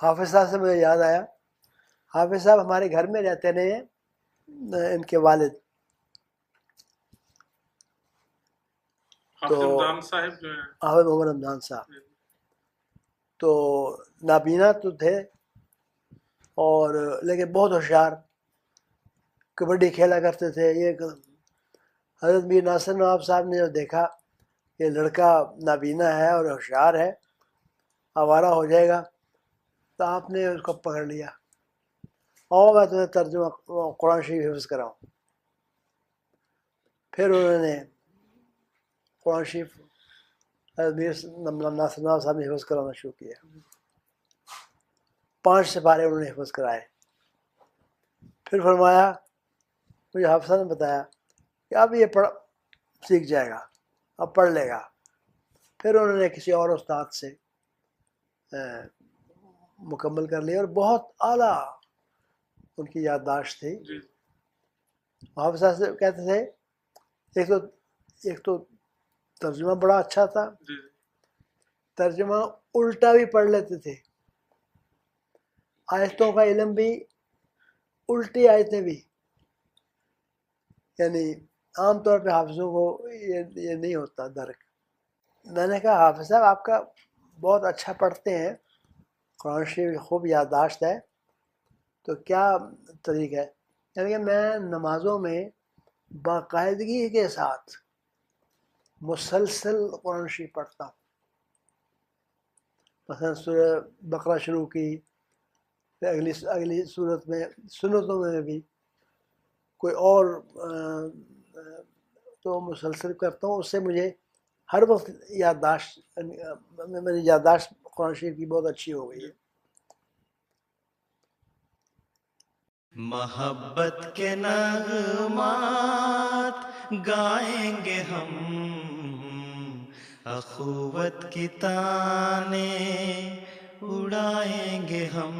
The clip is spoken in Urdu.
حافظ صاحب سے مجھے یاد آیا، حافظ صاحب ہمارے گھر میں رہتے رہے ہیں، ان کے والد تو حافظ رمضان صاحب جو ہیں، حافظ محمد رمضان صاحب تو نابینا تو تھے، اور لیکن بہت ہوشیار، کبڈی کھیلا کرتے تھے۔ یہ حضرت میر ناصر نواب صاحب نے جو دیکھا کہ لڑکا نابینا ہے اور ہوشیار ہے، آوارہ ہو جائے گا، تو آپ نے اس کو پکڑ لیا، اور میں تمہیں ترجمہ قرآن شریف حفظ کراؤں۔ پھر انہوں نے قرآن شریف حضرت میر ناصر نواب صاحب نے حفظ کرانا شروع کیا، 5 سپارے انہوں نے حفظ کرائے۔ پھر فرمایا، مجھے حافظ صاحب نے بتایا کہ اب یہ سیکھ جائے گا، اب پڑھ لے گا۔ پھر انہوں نے کسی اور استاد سے مکمل کر لیا، اور بہت اعلیٰ ان کی یادداشت تھی۔ جی حافظ صاحب سے کہتے تھے ایک تو ترجمہ بڑا اچھا تھا، جی ترجمہ الٹا بھی پڑھ لیتے تھے، آیتوں کا علم بھی، الٹی آیتیں بھی، یعنی عام طور پہ حافظوں کو یہ نہیں ہوتا درک۔ میں نے کہا حافظ صاحب آپ کا بہت اچھا پڑھتے ہیں، قرآن شریف خوب یادداشت ہے، تو کیا طریقہ ہے؟ یعنی کہ میں نمازوں میں باقاعدگی کے ساتھ مسلسل قرآن شریف پڑھتا ہوں۔ مثلا سورہ بقرہ شروع کی، پھر اگلی صورت میں سنتوں میں بھی کوئی اور تو مسلسل کرتا ہوں، اس سے مجھے ہر وقت یادداشت، میری یادداشت قرآن شریف کی بہت اچھی ہو گئی ہے۔ محبت کے نغمات گائیں گے ہم، اخوت کی تانے اڑائیں گے ہم،